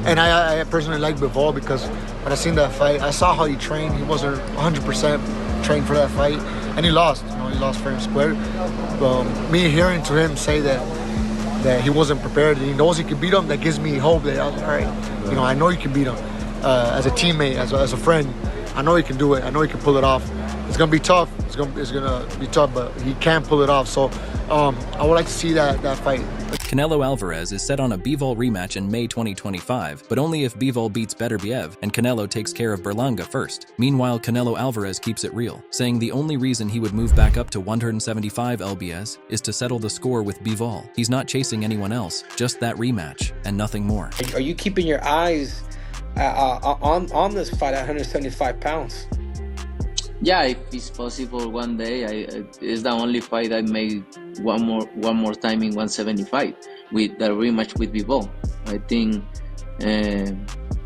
And I personally like Bivol because when I seen that fight, I saw how he trained. He wasn't 100% trained for that fight, and he lost. He lost fair and square. Me hearing to him say that he wasn't prepared and he knows he can beat him, that gives me hope that, all right, I know you can beat him. As a teammate, as a friend, I know he can do it. I know he can pull it off. It's gonna be tough. It's gonna be tough, but he can pull it off. So I would like to see that fight. Canelo Alvarez is set on a Bivol rematch in May 2025, but only if Bivol beats Beterbiev and Canelo takes care of Berlanga first. Meanwhile, Canelo Alvarez keeps it real, saying the only reason he would move back up to 175 lbs is to settle the score with Bivol. He's not chasing anyone else, just that rematch, and nothing more. Are you keeping your eyes on this fight at 175 pounds? Yeah, if it's possible one day, it's the only fight I made one more time in 175 with the rematch with Bivol. I think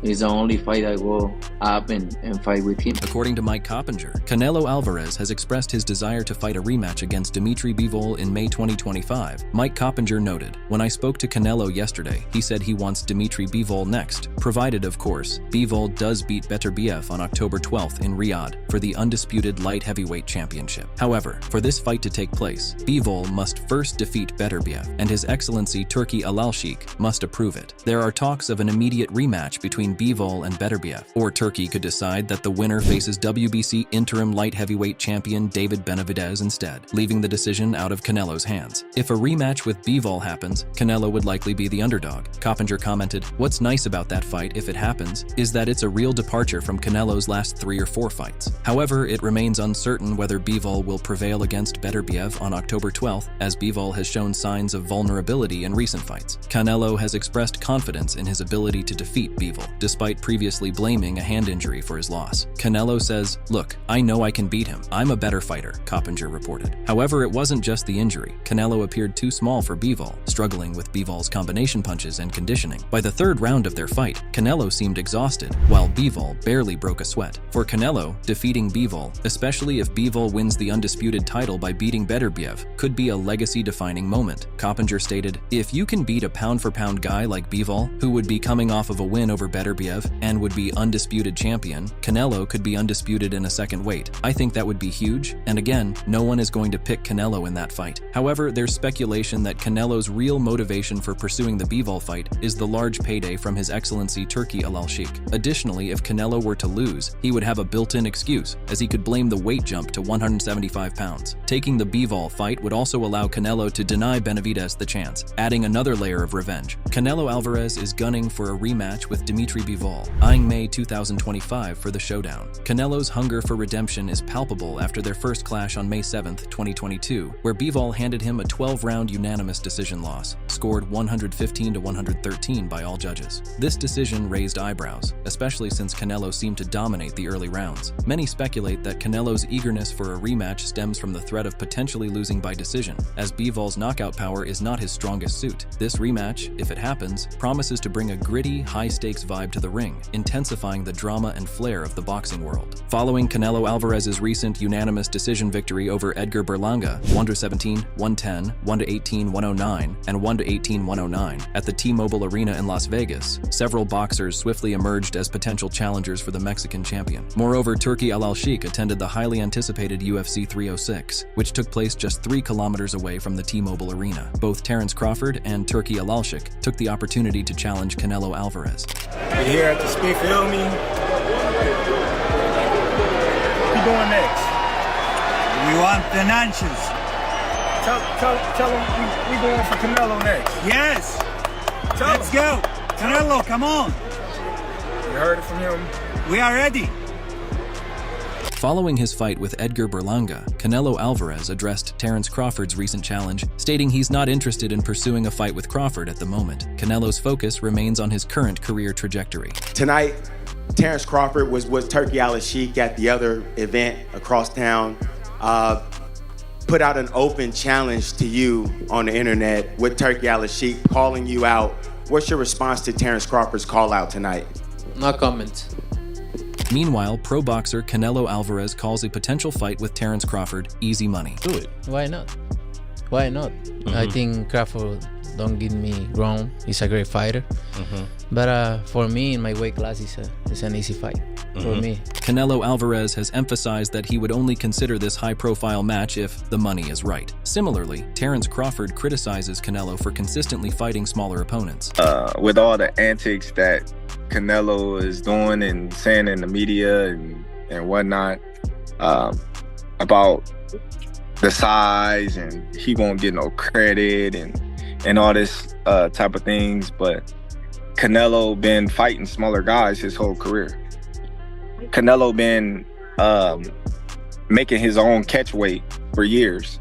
it's the only fight I go up and fight with him. According to Mike Coppinger, Canelo Alvarez has expressed his desire to fight a rematch against Dmitry Bivol in May 2025. Mike Coppinger noted, "When I spoke to Canelo yesterday, he said he wants Dmitry Bivol next, provided, of course, Bivol does beat Beterbiev on October 12th in Riyadh for the undisputed light heavyweight championship. However, for this fight to take place, Bivol must first defeat Beterbiev, and His Excellency Turki Al-Sheikh must approve it. There are talks of an immediate rematch between Bivol and Beterbiev, or Turkey could decide that the winner faces WBC interim light heavyweight champion David Benavidez instead, leaving the decision out of Canelo's hands. If a rematch with Bivol happens, Canelo would likely be the underdog." Coppinger commented, "What's nice about that fight, if it happens, is that it's a real departure from Canelo's last 3 or 4 fights. However, it remains uncertain whether Bivol will prevail against Beterbiev on October 12th, as Bivol has shown signs of vulnerability in recent fights. Canelo has expressed confidence in his ability to defeat Bivol, despite previously blaming a hand injury for his loss. Canelo says, 'Look, I know I can beat him. I'm a better fighter,' Coppinger reported. However, it wasn't just the injury. Canelo appeared too small for Bivol, struggling with Bivol's combination punches and conditioning. By the 3rd round of their fight, Canelo seemed exhausted, while Bivol barely broke a sweat. For Canelo, defeating Bivol, especially if Bivol wins the undisputed title by beating Beterbiev, could be a legacy-defining moment. Coppinger stated, "If you can beat a pound-for-pound guy like Bivol, who would be coming off of a win over Beterbiev and would be undisputed champion, Canelo could be undisputed in a second weight. I think that would be huge, and again, no one is going to pick Canelo in that fight." However, there's speculation that Canelo's real motivation for pursuing the Bivol fight is the large payday from His Excellency Turki Al-Sheikh. Additionally, if Canelo were to lose, he would have a built-in excuse, as he could blame the weight jump to 175 pounds. Taking the Bivol fight would also allow Canelo to deny Benavidez the chance, adding another layer of revenge. Canelo Alvarez is gunning for a rematch with Dmitry Bivol, eyeing May 2025 for the Showdown. Canelo's hunger for redemption is palpable after their first clash on May 7, 2022, where Bivol handed him a 12-round unanimous decision loss, scored 115-113 by all judges. This decision raised eyebrows, especially since Canelo seemed to dominate the early rounds. Many speculate that Canelo's eagerness for a rematch stems from the threat of potentially losing by decision, as Bivol's knockout power is not his strongest suit. This rematch, if it happens, promises to bring a gritty, high-stakes vibe to the ring, intensifying the drama and flair of the boxing world. Following Canelo Alvarez's recent unanimous decision victory over Edgar Berlanga, 1-17, 1-10, 1-18, 109, and 1-18, 109, at the T-Mobile Arena in Las Vegas, several boxers swiftly emerged as potential challengers for the Mexican champion. Moreover, Turki Al-Sheikh attended the highly anticipated UFC 306, which took place just 3 kilometers away from the T-Mobile Arena. Both Terence Crawford and Turki Al-Sheikh took the opportunity to challenge Canelo Alvarez. We're here at the Speak, feel me? What you doing next? We want financials. Tell him we going for Canelo next. Yes. Let's go. Canelo, come on. You heard it from him. We are ready. Following his fight with Edgar Berlanga, Canelo Alvarez addressed Terence Crawford's recent challenge, stating he's not interested in pursuing a fight with Crawford at the moment. Canelo's focus remains on his current career trajectory. Tonight, Terence Crawford was with Turki Al-Sheikh at the other event across town. Put out an open challenge to you on the internet with Turki Al-Sheikh calling you out. What's your response to Terence Crawford's call out tonight? No comment. Meanwhile, pro boxer Canelo Alvarez calls a potential fight with Terence Crawford easy money. Do it. Why not? Why not? I think Crawford don't get me wrong. He's a great fighter. But for me, in my weight class, it's an easy fight for me. Canelo Alvarez has emphasized that he would only consider this high-profile match if the money is right. Similarly, Terence Crawford criticizes Canelo for consistently fighting smaller opponents. With all the antics that Canelo is doing and saying in the media and whatnot about the size and he won't get no credit and all this type of things, but Canelo been fighting smaller guys his whole career. Canelo been making his own catch weight for years.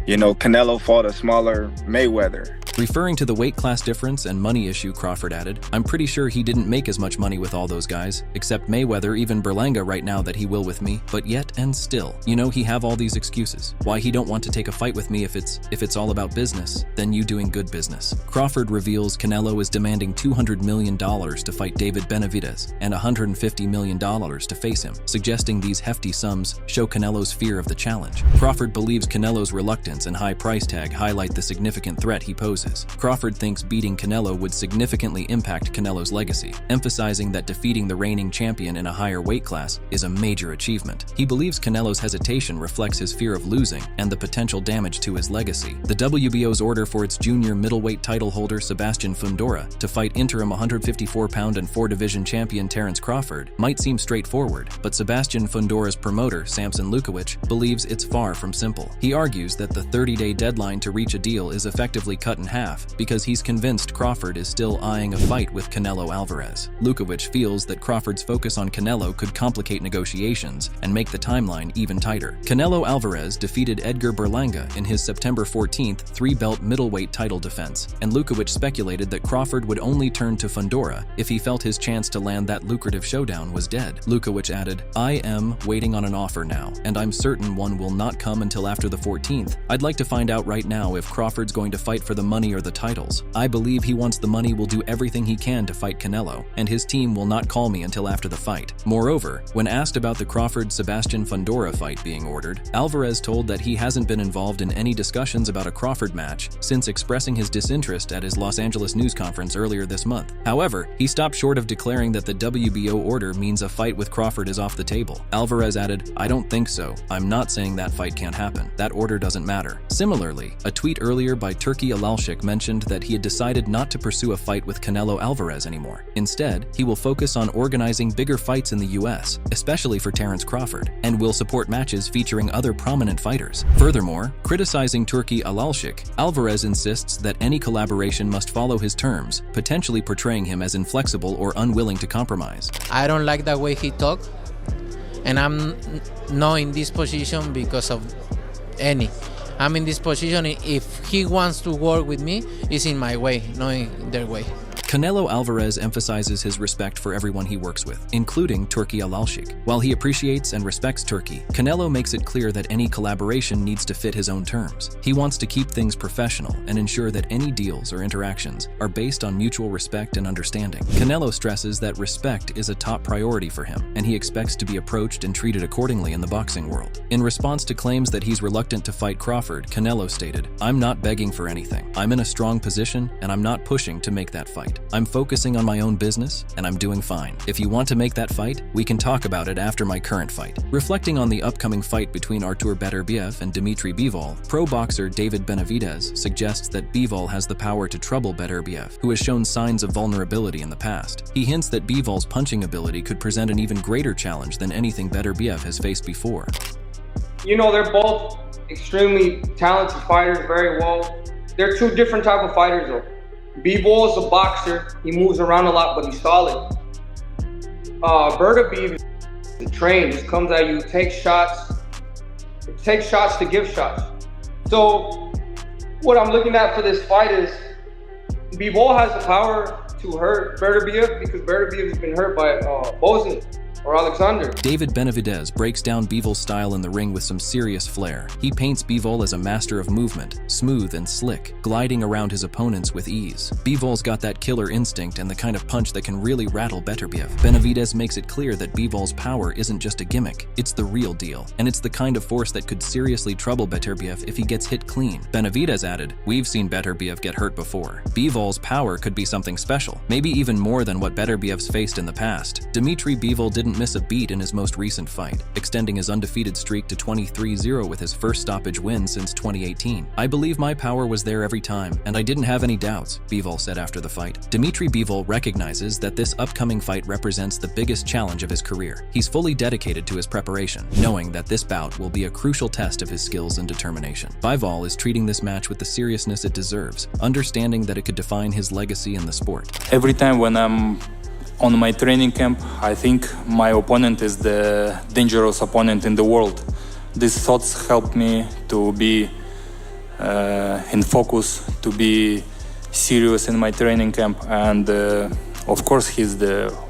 You know, Canelo fought a smaller Mayweather. Referring to the weight class difference and money issue, Crawford added, "I'm pretty sure he didn't make as much money with all those guys, except Mayweather, even Berlanga right now that he will with me, but yet and still. You know, he have all these excuses. Why he don't want to take a fight with me if it's all about business, then you doing good business." Crawford reveals Canelo is demanding $200 million to fight David Benavidez and $150 million to face him, suggesting these hefty sums show Canelo's fear of the challenge. Crawford believes Canelo's reluctance and high price tag highlight the significant threat he poses. Crawford thinks beating Canelo would significantly impact Canelo's legacy, emphasizing that defeating the reigning champion in a higher weight class is a major achievement. He believes Canelo's hesitation reflects his fear of losing and the potential damage to his legacy. The WBO's order for its junior middleweight title holder Sebastian Fundora to fight interim 154-pound and 4-division champion Terence Crawford might seem straightforward, but Sebastian Fundora's promoter, Samson Lukowicz, believes it's far from simple. He argues that the 30-day deadline to reach a deal is effectively cut in half because he's convinced Crawford is still eyeing a fight with Canelo Alvarez. Lukowicz feels that Crawford's focus on Canelo could complicate negotiations and make the timeline even tighter. Canelo Alvarez defeated Edgar Berlanga in his September 14th 3-belt middleweight title defense, and Lukowicz speculated that Crawford would only turn to Fundora if he felt his chance to land that lucrative showdown was dead. Lukowicz added, "I am waiting on an offer now, and I'm certain one will not come until after the 14th. I'd like to find out right now if Crawford's going to fight for the money or the titles. I believe he wants the money, will do everything he can to fight Canelo, and his team will not call me until after the fight." Moreover, when asked about the Crawford-Sebastian Fundora fight being ordered, Alvarez told that he hasn't been involved in any discussions about a Crawford match since expressing his disinterest at his Los Angeles news conference earlier this month. However, he stopped short of declaring that the WBO order means a fight with Crawford is off the table. Alvarez added, "I don't think so. I'm not saying that fight can't happen. That order doesn't matter." Similarly, a tweet earlier by Turki Alalshik mentioned that he had decided not to pursue a fight with Canelo Alvarez anymore. Instead, he will focus on organizing bigger fights in the US, especially for Terence Crawford, and will support matches featuring other prominent fighters. Furthermore, criticizing Turki Alalshik, Alvarez insists that any collaboration must follow his terms, potentially portraying him as inflexible or unwilling to compromise. I don't like the way he talk, and I'm not in this position because of any. I'm in this position, if he wants to work with me, it's in my way, not in their way. Canelo Alvarez emphasizes his respect for everyone he works with, including Turki Alalshik. While he appreciates and respects Turki, Canelo makes it clear that any collaboration needs to fit his own terms. He wants to keep things professional and ensure that any deals or interactions are based on mutual respect and understanding. Canelo stresses that respect is a top priority for him, and he expects to be approached and treated accordingly in the boxing world. In response to claims that he's reluctant to fight Crawford, Canelo stated, "I'm not begging for anything. I'm in a strong position, and I'm not pushing to make that fight. I'm focusing on my own business, and I'm doing fine. If you want to make that fight, we can talk about it after my current fight." Reflecting on the upcoming fight between Artur Beterbiev and Dmitry Bivol, pro boxer David Benavidez suggests that Bivol has the power to trouble Beterbiev, who has shown signs of vulnerability in the past. He hints that Bivol's punching ability could present an even greater challenge than anything Beterbiev has faced before. You know, they're both extremely talented fighters, very well. They're two different type of fighters though. Bivol is a boxer. He moves around a lot, but he's solid. Beterbiev is trained, just comes at you, takes shots to give shots. So what I'm looking at for this fight is Bivol has the power to hurt Beterbiev because Beterbiev has been hurt by Bozen. or Alexander. David Benavidez breaks down Bivol's style in the ring with some serious flair. He paints Bivol as a master of movement, smooth and slick, gliding around his opponents with ease. Bivol's got that killer instinct and the kind of punch that can really rattle Beterbiev. Benavidez makes it clear that Bivol's power isn't just a gimmick, it's the real deal, and it's the kind of force that could seriously trouble Beterbiev if he gets hit clean. Benavidez added, "We've seen Beterbiev get hurt before. Bivol's power could be something special, maybe even more than what Beterbiev's faced in the past." Dmitry Bivol didn't miss a beat in his most recent fight, extending his undefeated streak to 23-0 with his first stoppage win since 2018. "I believe my power was there every time, and I didn't have any doubts," Bivol said after the fight. Dmitry Bivol recognizes that this upcoming fight represents the biggest challenge of his career. He's fully dedicated to his preparation, knowing that this bout will be a crucial test of his skills and determination. Bivol is treating this match with the seriousness it deserves, understanding that it could define his legacy in the sport. Every time when I'm on my training camp, I think my opponent is the dangerous opponent in the world. These thoughts help me to be in focus, to be serious in my training camp, and of course he's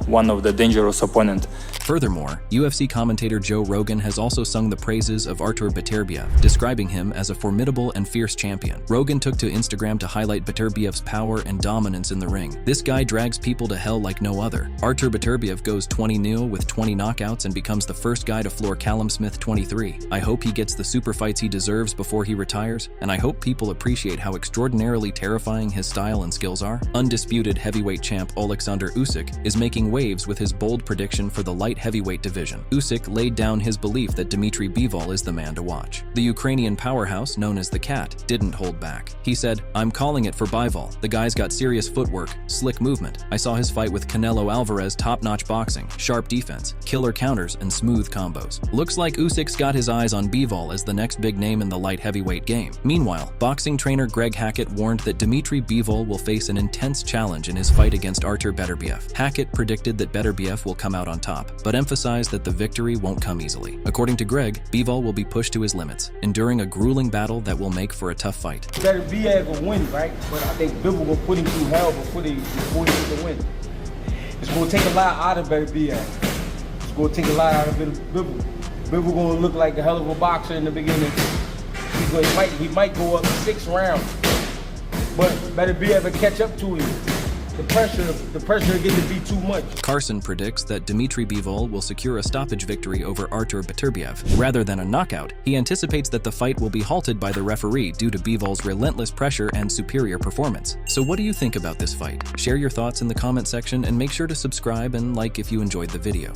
one of the dangerous opponent. Furthermore, UFC commentator Joe Rogan has also sung the praises of Artur Beterbiev, describing him as a formidable and fierce champion. Rogan took to Instagram to highlight Beterbiev's power and dominance in the ring. "This guy drags people to hell like no other. Artur Beterbiev goes 20-0 with 20 knockouts and becomes the first guy to floor Callum Smith 23. I hope he gets the super fights he deserves before he retires, and I hope people appreciate how extraordinarily terrifying his style and skills are." Undisputed heavyweight champ Alexander Usyk is making waves with his bold prediction for the light heavyweight division. Usyk laid down his belief that Dmitry Bivol is the man to watch. The Ukrainian powerhouse, known as the Cat, didn't hold back. He said, "I'm calling it for Bivol. The guy's got serious footwork, slick movement. I saw his fight with Canelo Alvarez, top-notch boxing, sharp defense, killer counters, and smooth combos. Looks like Usyk's got his eyes on Bivol as the next big name in the light heavyweight game." Meanwhile, boxing trainer Greg Hackett warned that Dmitry Bivol will face an intense challenge in his fight against Artur Beterbiev. Hackett predicted that Beterbiev will come out on top, but emphasized that the victory won't come easily. According to Greg, Bivol will be pushed to his limits, enduring a grueling battle that will make for a tough fight. Beterbiev will win, right? But I think Bivol will put him through hell before he can win. It's going to take a lot out of Beterbiev. It's going to take a lot out of Bivol. Bivol going to look like a hell of a boxer in the beginning. He might go up 6 rounds, but Beterbiev will catch up to him. The pressure is getting to be too much. Carson predicts that Dmitry Bivol will secure a stoppage victory over Artur Beterbiev. Rather than a knockout, he anticipates that the fight will be halted by the referee due to Bivol's relentless pressure and superior performance. So what do you think about this fight? Share your thoughts in the comment section and make sure to subscribe and like if you enjoyed the video.